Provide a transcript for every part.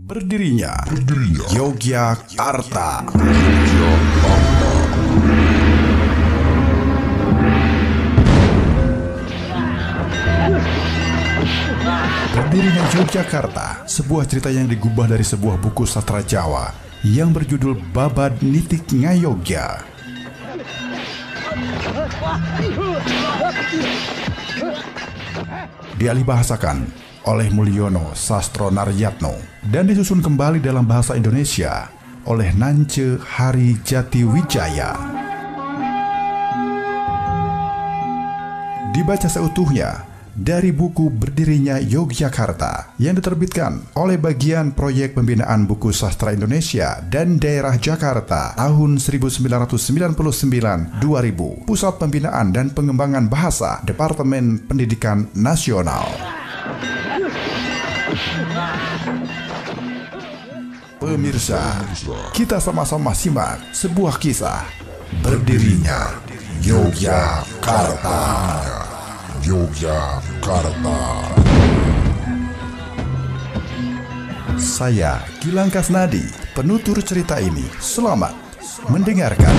Berdirinya Yogyakarta. Berdirinya Yogyakarta, sebuah cerita yang digubah dari sebuah buku sastra Jawa yang berjudul Babad Nitik Ngayogya. Dialihbahasakan oleh Mulyono Sastronaryatno dan disusun kembali dalam bahasa Indonesia oleh Nance Hari Jatiwijaya. Dibaca seutuhnya dari buku Berdirinya Yogyakarta yang diterbitkan oleh Bagian Proyek Pembinaan Buku Sastra Indonesia dan Daerah Jakarta tahun 1999-2000, Pusat Pembinaan dan Pengembangan Bahasa, Departemen Pendidikan Nasional. Pemirsa, kita sama-sama simak sebuah kisah Berdirinya Yogyakarta. Saya Gilang Kasnadi, penutur cerita ini. Selamat mendengarkan.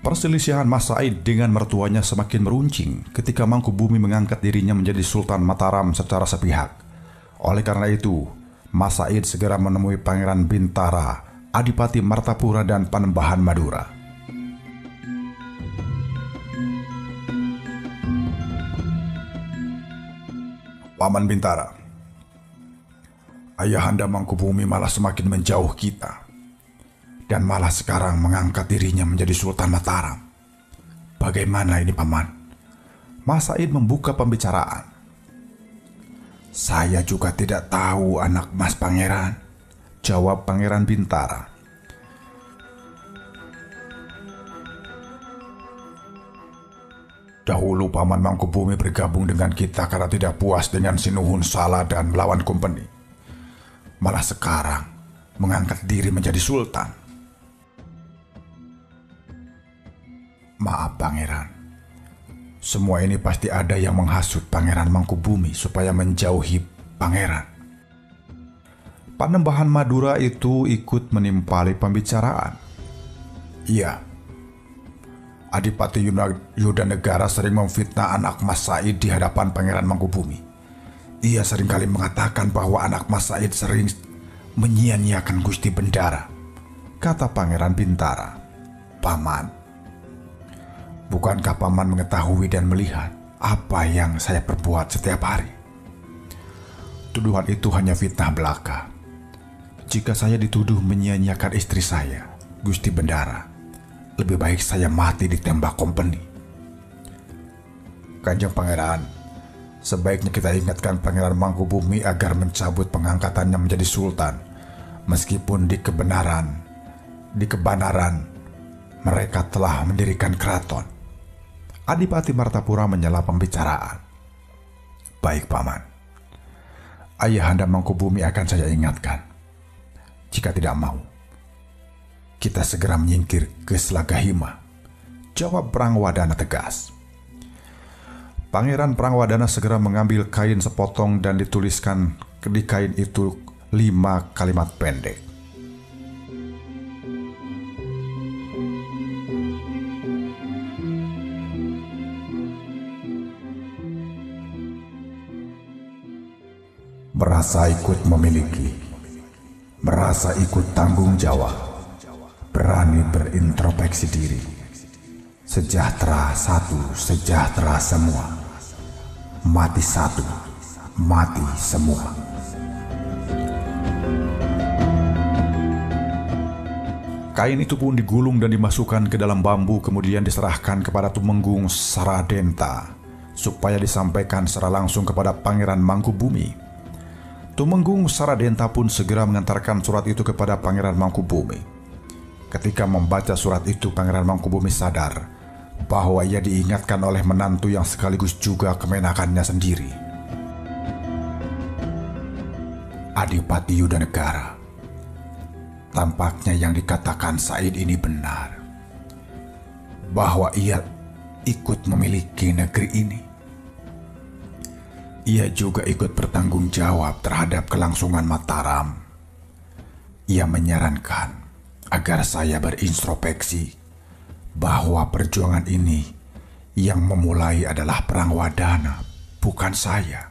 Perselisihan Mas Said dengan mertuanya semakin meruncing ketika Mangkubumi mengangkat dirinya menjadi Sultan Mataram secara sepihak. Oleh karena itu, Mas Said segera menemui Pangeran Bintara, Adipati Martapura dan Panembahan Madura. Paman Bintara, Ayahanda Mangkubumi malah semakin menjauh kita, dan malah sekarang mengangkat dirinya menjadi Sultan Mataram. Bagaimana ini, Paman? Mas Said membuka pembicaraan. Saya juga tidak tahu, anak Mas Pangeran, jawab Pangeran Bintara. Dahulu Paman Mangkubumi bergabung dengan kita karena tidak puas dengan Sinuhun Sala dan melawan Kompeni. Malah sekarang mengangkat diri menjadi sultan. Maaf Pangeran, semua ini pasti ada yang menghasut Pangeran Mangkubumi supaya menjauhi Pangeran. Panembahan Madura itu ikut menimpali pembicaraan. Iya, Adipati Yudanegara sering memfitnah anak Mas Said di hadapan Pangeran Mangkubumi. Ia seringkali mengatakan bahwa anak Mas Said sering menyia-nyiakan Gusti Bendara, kata Pangeran Bintara. Paman, bukankah Paman mengetahui dan melihat apa yang saya perbuat setiap hari? Tuduhan itu hanya fitnah belaka. Jika saya dituduh menyia-nyiakan istri saya, Gusti Bendara, lebih baik saya mati ditembak Kompeni. Kanjeng Pangeran, sebaiknya kita ingatkan Pangeran Mangkubumi agar mencabut pengangkatannya menjadi sultan, meskipun di kebenaran mereka telah mendirikan keraton. Adipati Martapura menyela pembicaraan. Baik Paman, Ayahanda Mangkubumi akan saya ingatkan. Jika tidak mau, kita segera menyingkir ke Slagahima, jawab Prangwadana tegas. Pangeran Prangwadana segera mengambil kain sepotong dan dituliskan di kain itu 5 kalimat pendek. Merasa ikut memiliki, merasa ikut tanggung jawab, berani berintrospeksi diri. Sejahtera satu, sejahtera semua. Mati satu, mati semua. Kain itu pun digulung dan dimasukkan ke dalam bambu, kemudian diserahkan kepada Tumenggung Saradenta supaya disampaikan secara langsung kepada Pangeran Mangkubumi. Tumenggung Saradenta pun segera mengantarkan surat itu kepada Pangeran Mangkubumi. Ketika membaca surat itu, Pangeran Mangkubumi sadar bahwa ia diingatkan oleh menantu yang sekaligus juga kemenakannya sendiri, Adipati Yudanegara. Tampaknya yang dikatakan Said ini benar, bahwa ia ikut memiliki negeri ini. Ia juga ikut bertanggung jawab terhadap kelangsungan Mataram. Ia menyarankan agar saya berintrospeksi bahwa perjuangan ini yang memulai adalah Prangwadana, bukan saya,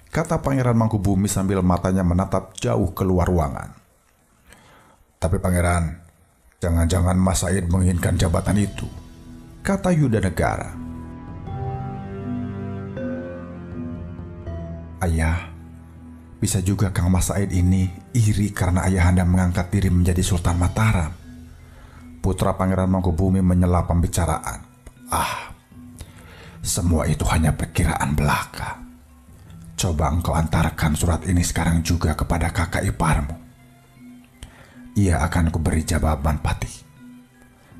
kata Pangeran Mangkubumi sambil matanya menatap jauh keluar ruangan. Tapi Pangeran, jangan-jangan Mas Said menginginkan jabatan itu, kata Yudanegara. Ayah, bisa juga Kang Mas Said ini iri karena ayahanda mengangkat diri menjadi Sultan Mataram. Putra Pangeran Mangkubumi menyela pembicaraan. Semua itu hanya perkiraan belaka. Coba engkau antarkan surat ini sekarang juga kepada kakak iparmu. Ia akan kuberi jawaban patih,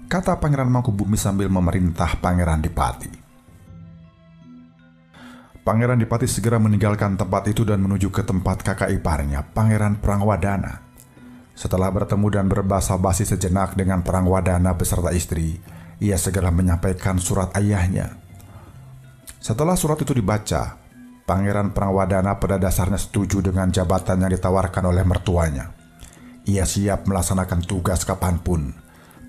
kata Pangeran Mangkubumi sambil memerintah Pangeran Dipati. Pangeran Dipati segera meninggalkan tempat itu dan menuju ke tempat kakak iparnya, Pangeran Prangwadana. Setelah bertemu dan berbasa-basi sejenak dengan Prangwadana beserta istri, ia segera menyampaikan surat ayahnya. Setelah surat itu dibaca, Pangeran Prangwadana pada dasarnya setuju dengan jabatan yang ditawarkan oleh mertuanya. Ia siap melaksanakan tugas kapanpun.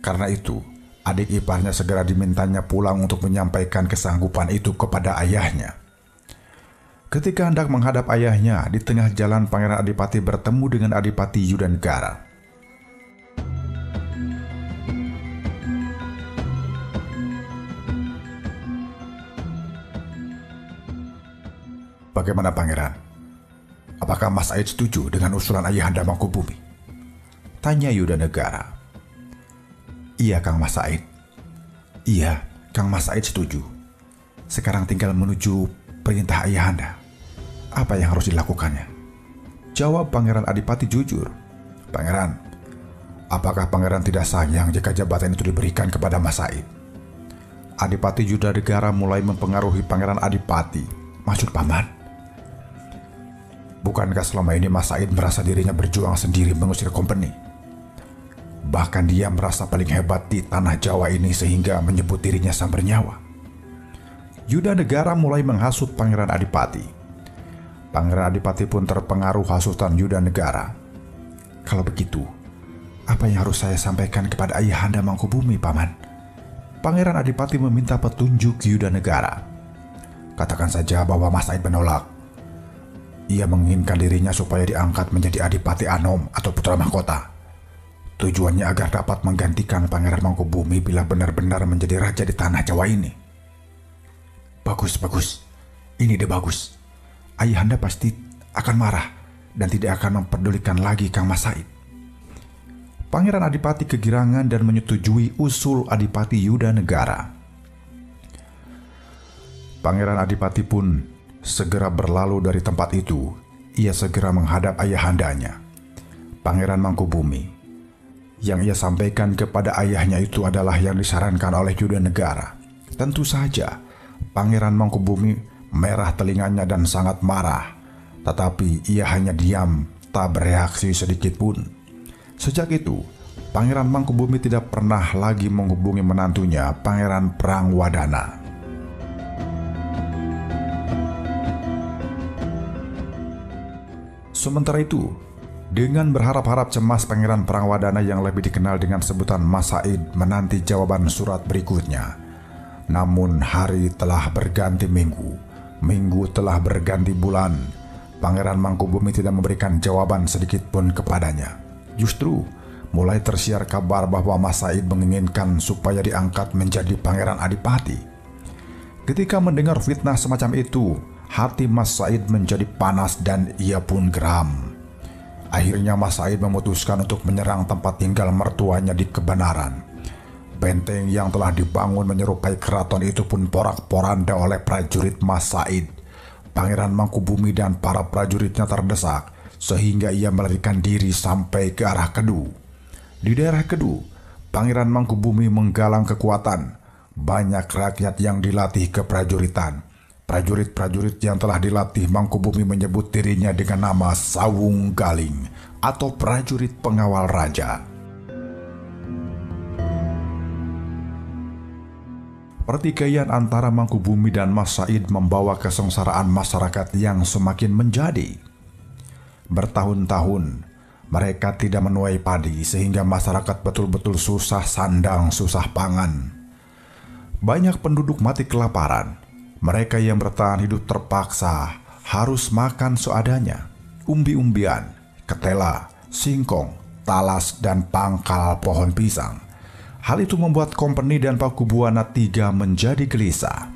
Karena itu, adik iparnya segera dimintanya pulang untuk menyampaikan kesanggupan itu kepada ayahnya. Ketika hendak menghadap ayahnya, di tengah jalan Pangeran Adipati bertemu dengan Adipati Yudanegara. Bagaimana Pangeran? Apakah Mas Said setuju dengan usulan ayahanda Mangkubumi? Tanya Yudanegara. Iya Kang Mas Said. Iya, Kang Mas Said setuju. Sekarang tinggal menuju perintah ayahanda. Apa yang harus dilakukannya? Jawab Pangeran Adipati jujur. Pangeran, apakah Pangeran tidak sayang jika jabatan itu diberikan kepada Mas Said? Adipati Yudanegara mulai mempengaruhi Pangeran Adipati. Maksud Paman? Bukankah selama ini Mas Said merasa dirinya berjuang sendiri mengusir company? Bahkan dia merasa paling hebat di tanah Jawa ini sehingga menyebut dirinya sang bernyawa. Yudanegara mulai menghasut Pangeran Adipati. Pangeran Adipati pun terpengaruh hasutan Yudanegara. Kalau begitu, apa yang harus saya sampaikan kepada ayahanda Mangkubumi, Paman? Pangeran Adipati meminta petunjuk Yudanegara. Katakan saja bahwa Mas Said menolak. Ia menginginkan dirinya supaya diangkat menjadi Adipati Anom atau putra mahkota. Tujuannya agar dapat menggantikan Pangeran Mangkubumi bila benar-benar menjadi raja di tanah Jawa ini. Bagus. Ini ide bagus. Ayahanda pasti akan marah dan tidak akan memperdulikan lagi Kang Mas Said. Pangeran Adipati kegirangan dan menyetujui usul Adipati Yudanegara. Pangeran Adipati pun segera berlalu dari tempat itu. Ia segera menghadap ayahandanya, Pangeran Mangkubumi. Yang ia sampaikan kepada ayahnya itu adalah yang disarankan oleh Yudanegara. Tentu saja, Pangeran Mangkubumi merah telinganya dan sangat marah. Tetapi ia hanya diam, tak bereaksi sedikit pun. Sejak itu, Pangeran Mangkubumi tidak pernah lagi menghubungi menantunya, Pangeran Prangwadana. Sementara itu, dengan berharap-harap cemas Pangeran Prangwadana yang lebih dikenal dengan sebutan Mas Said menanti jawaban surat berikutnya. Namun hari telah berganti minggu, minggu telah berganti bulan. Pangeran Mangkubumi tidak memberikan jawaban sedikit pun kepadanya. Justru mulai tersiar kabar bahwa Mas Said menginginkan supaya diangkat menjadi Pangeran Adipati. Ketika mendengar fitnah semacam itu, hati Mas Said menjadi panas dan ia pun geram. Akhirnya Mas Said memutuskan untuk menyerang tempat tinggal mertuanya di Kebenaran. Benteng yang telah dibangun menyerupai keraton itu pun porak-poranda oleh prajurit Mas Said. Pangeran Mangkubumi dan para prajuritnya terdesak sehingga ia melarikan diri sampai ke arah Kedu. Di daerah Kedu, Pangeran Mangkubumi menggalang kekuatan. Banyak rakyat yang dilatih keprajuritan. Prajurit-prajurit yang telah dilatih Mangkubumi menyebut dirinya dengan nama Sawung Galing atau prajurit pengawal raja. Pertikaian antara Mangkubumi dan Mas Said membawa kesengsaraan masyarakat yang semakin menjadi. Bertahun-tahun mereka tidak menuai padi sehingga masyarakat betul-betul susah sandang, susah pangan. Banyak penduduk mati kelaparan. Mereka yang bertahan hidup terpaksa harus makan seadanya. Umbi-umbian, ketela, singkong, talas, dan pangkal pohon pisang. Hal itu membuat Kompeni dan Pakubuwana III menjadi gelisah.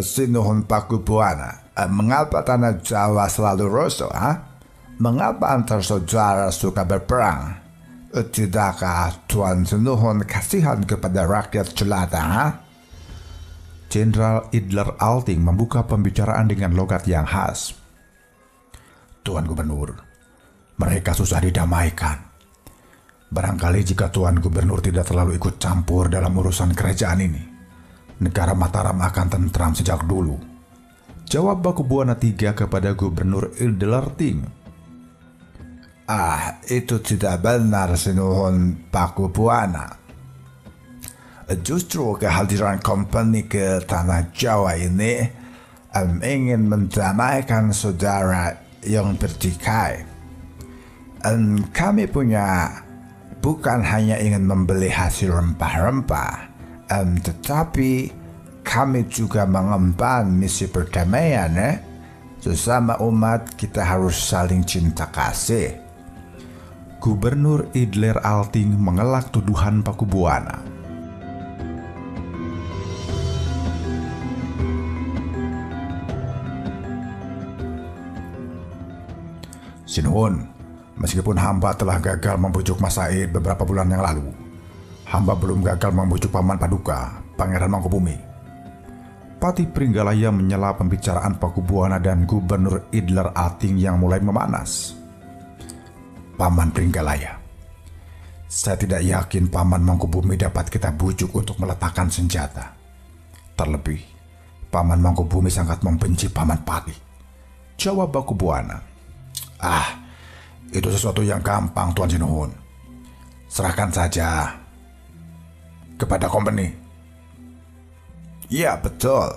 Sinuhun Pakubuwana, mengapa tanah Jawa selalu rusuh? Mengapa antar saudara suka berperang? Tidakkah Tuan Sinuhun kasihan kepada rakyat jelata? Jenderal Idler Alting membuka pembicaraan dengan logat yang khas. Tuan Gubernur, mereka susah didamaikan. Barangkali jika Tuan Gubernur tidak terlalu ikut campur dalam urusan kerajaan ini, negara Mataram akan tentram sejak dulu. Jawab Pakubuwana III kepada Gubernur Idler Alting. Itu tidak benar, Sinuhun Pakubuwana. Justru kehadiran Kompeni ke tanah Jawa ini ingin mendamaikan saudara yang bertikai. Kami punya bukan hanya ingin membeli hasil rempah-rempah, tetapi kami juga mengemban misi perdamaian. Sesama umat kita harus saling cinta kasih. Gubernur Idler Alting mengelak tuduhan Pakubuwana. Sinuhun, meskipun hamba telah gagal membujuk Mas Said beberapa bulan yang lalu, hamba belum gagal membujuk Paman Paduka, Pangeran Mangkubumi. Patih Pringgalaya menyela pembicaraan Pakubuwana dan Gubernur Idler Alting yang mulai memanas. Paman Pringgalaya, saya tidak yakin Paman Mangkubumi dapat kita bujuk untuk meletakkan senjata. Terlebih, Paman Mangkubumi sangat membenci Paman Patih. Jawab Pakubuwana. Itu sesuatu yang gampang, Tuan Sinuhun. Serahkan saja kepada Kompeni. Ya, betul.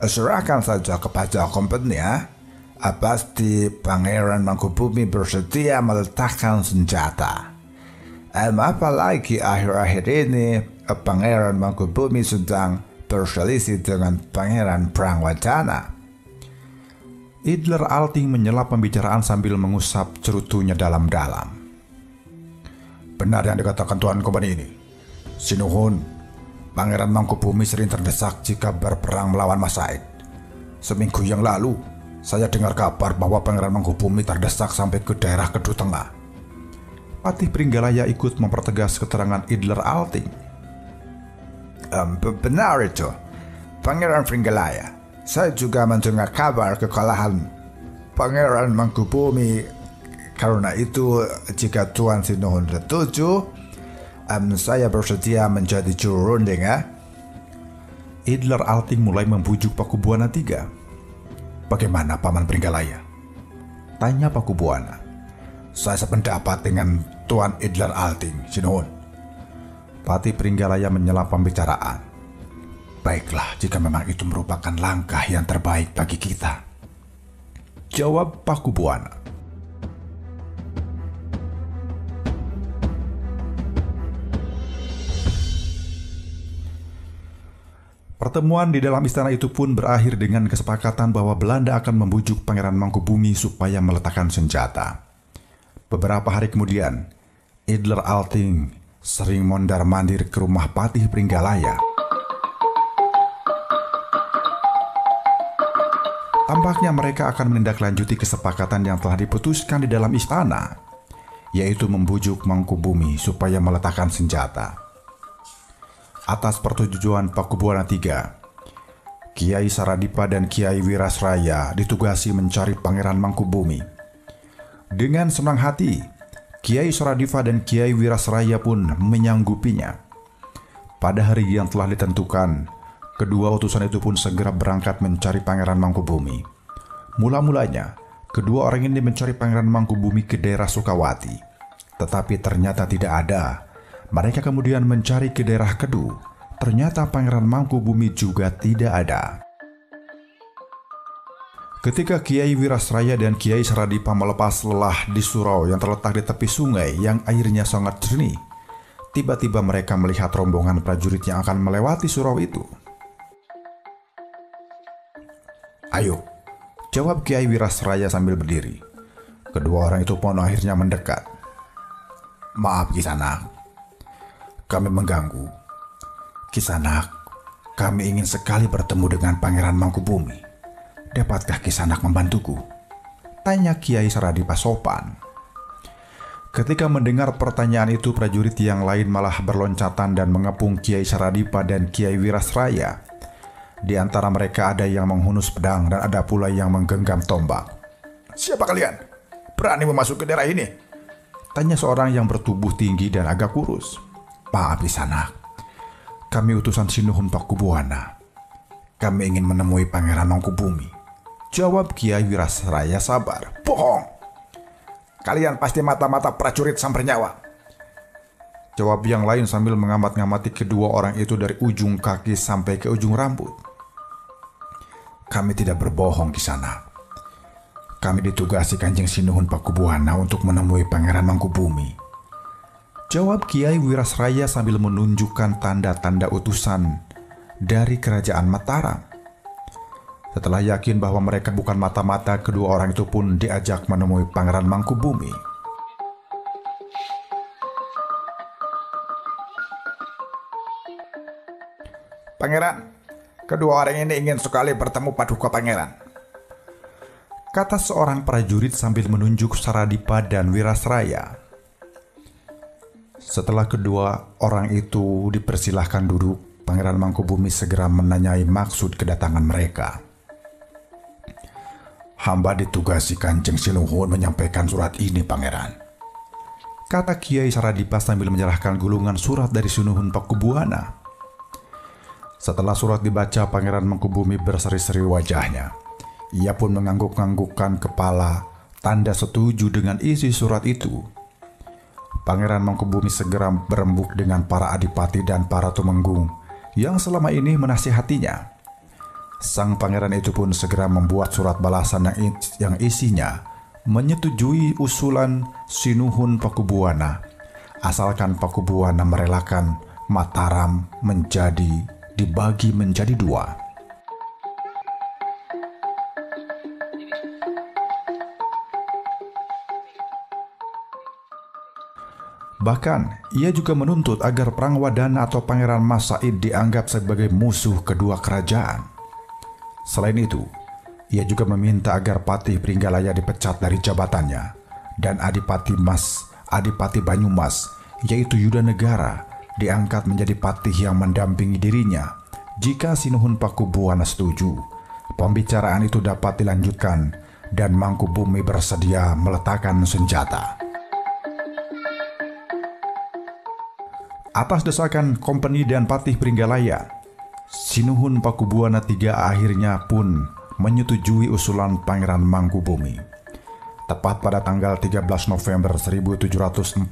Serahkan saja kepada Kompeni, ya. Pasti Pangeran Mangkubumi bersedia meletakkan senjata. Apalagi akhir-akhir ini Pangeran Mangkubumi sedang berselisih dengan Pangeran Prangwatana. Idler Alting menyela pembicaraan sambil mengusap cerutunya dalam-dalam. Benar yang dikatakan Tuan Kompeni ini. Sinuhun, Pangeran Mangkubumi sering terdesak jika berperang melawan Mas Said. Seminggu yang lalu, saya dengar kabar bahwa Pangeran Mangkubumi terdesak sampai ke daerah Kedu Tengah. Patih Pringgalaya ikut mempertegas keterangan Idler Alting. Benar itu, Pangeran Pringgalaya. Saya juga mendengar kabar kekalahan Pangeran Mangkubumi. Karena itu, jika Tuan Sinuhun setuju, saya bersedia menjadi juru runding, ya. Idler Alting mulai membujuk Pakubuwana III. Bagaimana Paman Pringgalaya? Tanya Pakubuwana. Saya sependapat dengan Tuan Idler Alting, Sinuhun. Patih Pringgalaya menyela pembicaraan. Baiklah, jika memang itu merupakan langkah yang terbaik bagi kita. Jawab Pakubuwana. Pertemuan di dalam istana itu pun berakhir dengan kesepakatan bahwa Belanda akan membujuk Pangeran Mangkubumi supaya meletakkan senjata. Beberapa hari kemudian, Idler Alting sering mondar-mandir ke rumah Patih Pringgalaya. Tampaknya mereka akan menindaklanjuti kesepakatan yang telah diputuskan di dalam istana, yaitu membujuk Mangkubumi supaya meletakkan senjata. Atas persetujuan Pakubuwana III, Kiai Saradipa dan Kiai Wirasraya ditugasi mencari Pangeran Mangkubumi. Dengan senang hati, Kiai Saradipa dan Kiai Wirasraya pun menyanggupinya. Pada hari yang telah ditentukan, kedua utusan itu pun segera berangkat mencari Pangeran Mangkubumi. Mula-mulanya, kedua orang ini mencari Pangeran Mangkubumi ke daerah Sukawati, tetapi ternyata tidak ada. Mereka kemudian mencari ke daerah Kedu. Ternyata Pangeran Mangkubumi juga tidak ada. Ketika Kiai Wirasraya dan Kiai Saradipa melepas lelah di surau yang terletak di tepi sungai yang airnya sangat jernih, tiba-tiba mereka melihat rombongan prajurit yang akan melewati surau itu. "Ayo," jawab Kiai Wirasraya sambil berdiri. Kedua orang itu pun akhirnya mendekat. "Maaf Kisanak, kami mengganggu. Kisanak, kami ingin sekali bertemu dengan Pangeran Mangkubumi. Dapatkah Kisanak membantuku?" tanya Kiai Saradipa sopan. Ketika mendengar pertanyaan itu, prajurit yang lain malah berloncatan dan mengepung Kiai Saradipa dan Kiai Wirasraya. Di antara mereka ada yang menghunus pedang dan ada pula yang menggenggam tombak. "Siapa kalian? Berani memasuki daerah ini?" tanya seorang yang bertubuh tinggi dan agak kurus. "Maaf Kisanak, kami utusan Sinuhun Pakubuwana. Kami ingin menemui Pangeran Mangkubumi," jawab Kiai Wirasraya sabar. "Bohong! Kalian pasti mata-mata prajurit samper nyawa," jawab yang lain sambil mengamat-ngamati kedua orang itu dari ujung kaki sampai ke ujung rambut. "Kami tidak berbohong Kisanak. Kami ditugasi Kanjeng Sinuhun Pakubuwana untuk menemui Pangeran Mangkubumi," jawab Kiai Wirasraya sambil menunjukkan tanda-tanda utusan dari kerajaan Mataram. Setelah yakin bahwa mereka bukan mata-mata, kedua orang itu pun diajak menemui Pangeran Mangkubumi. "Pangeran, kedua orang ini ingin sekali bertemu Paduka Pangeran," kata seorang prajurit sambil menunjuk Saradipa dan Wirasraya. Setelah kedua orang itu dipersilahkan duduk, Pangeran Mangkubumi segera menanyai maksud kedatangan mereka. "Hamba ditugasi Kanjeng Sinuhun menyampaikan surat ini, Pangeran," kata Kiai Saradipa sambil menyerahkan gulungan surat dari Sinuhun Pakubuwana. Setelah surat dibaca, Pangeran Mangkubumi berseri-seri wajahnya. Ia pun mengangguk-anggukkan kepala, tanda setuju dengan isi surat itu. Pangeran Mangkubumi segera berembuk dengan para adipati dan para tumenggung yang selama ini menasihatinya. Sang pangeran itu pun segera membuat surat balasan yang isinya menyetujui usulan Sinuhun Pakubuwana, asalkan Pakubuwana merelakan Mataram dibagi menjadi dua. Bahkan, ia juga menuntut agar Prangwadana atau Pangeran Mas Said dianggap sebagai musuh kedua kerajaan. Selain itu, ia juga meminta agar Patih Pringgalaya dipecat dari jabatannya dan Adipati Banyumas, yaitu Yuda Negara, diangkat menjadi patih yang mendampingi dirinya. Jika Sinuhun Pakubuwana setuju, pembicaraan itu dapat dilanjutkan dan Mangkubumi bersedia meletakkan senjata. Atas desakan Kompeni dan Patih Pringgalaya, Sinuhun Pakubuwana III akhirnya pun menyetujui usulan Pangeran Mangkubumi. Tepat pada tanggal 13 November 1746,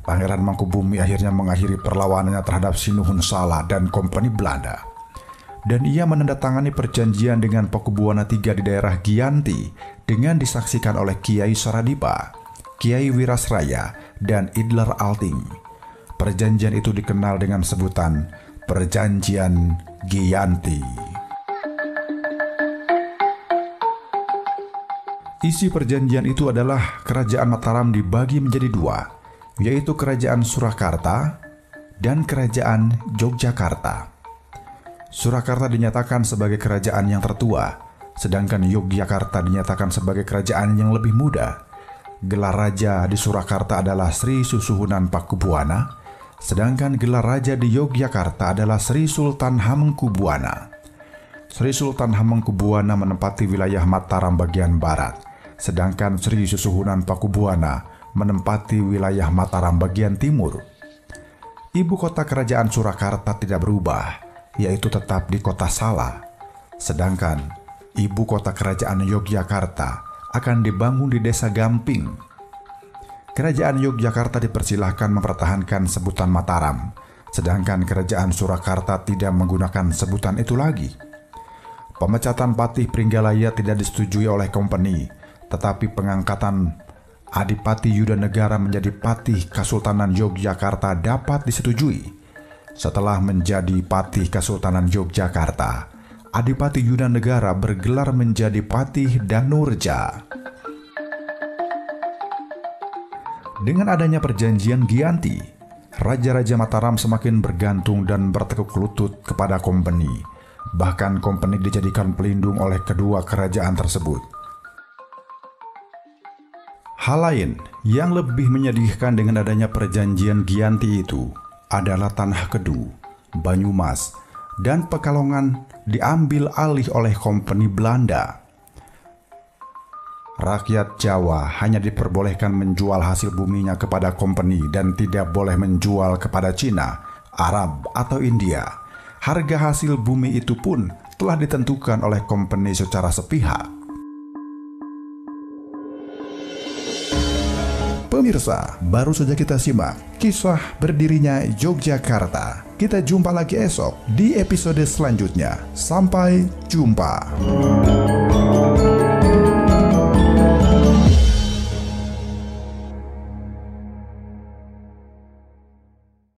Pangeran Mangkubumi akhirnya mengakhiri perlawanannya terhadap Sinuhun Sala dan Kompeni Belanda. Dan ia menandatangani perjanjian dengan Pakubuwana III di daerah Giyanti dengan disaksikan oleh Kiai Saradipa, Kiai Wirasraya, dan Idler Alting. Perjanjian itu dikenal dengan sebutan Perjanjian Giyanti. Isi perjanjian itu adalah kerajaan Mataram dibagi menjadi dua, yaitu Kerajaan Surakarta dan Kerajaan Yogyakarta. Surakarta dinyatakan sebagai kerajaan yang tertua, sedangkan Yogyakarta dinyatakan sebagai kerajaan yang lebih muda. Gelar raja di Surakarta adalah Sri Susuhunan Pakubuwana, sedangkan gelar raja di Yogyakarta adalah Sri Sultan Hamengkubuwana. Sri Sultan Hamengkubuwana menempati wilayah Mataram bagian barat, sedangkan Sri Susuhunan Pakubuwana menempati wilayah Mataram bagian timur. Ibu kota kerajaan Surakarta tidak berubah, yaitu tetap di kota Sala, sedangkan ibu kota kerajaan Yogyakarta akan dibangun di desa Gamping. Kerajaan Yogyakarta dipersilahkan mempertahankan sebutan Mataram, sedangkan kerajaan Surakarta tidak menggunakan sebutan itu lagi. Pemecatan Patih Pringgalaya tidak disetujui oleh Kompeni, tetapi pengangkatan Adipati Yudanegara menjadi Patih Kasultanan Yogyakarta dapat disetujui. Setelah menjadi Patih Kasultanan Yogyakarta, Adipati Yudanegara bergelar menjadi Patih Danurja. Dengan adanya perjanjian Giyanti, Raja-Raja Mataram semakin bergantung dan bertekuk lutut kepada Kompeni. Bahkan Kompeni dijadikan pelindung oleh kedua kerajaan tersebut. Hal lain yang lebih menyedihkan dengan adanya perjanjian Giyanti itu adalah Tanah Kedu, Banyumas, dan Pekalongan diambil alih oleh Kompeni Belanda. Rakyat Jawa hanya diperbolehkan menjual hasil buminya kepada Kompeni dan tidak boleh menjual kepada Cina, Arab, atau India. Harga hasil bumi itu pun telah ditentukan oleh Kompeni secara sepihak. Pemirsa, baru saja kita simak kisah berdirinya Yogyakarta. Kita jumpa lagi esok di episode selanjutnya. Sampai jumpa.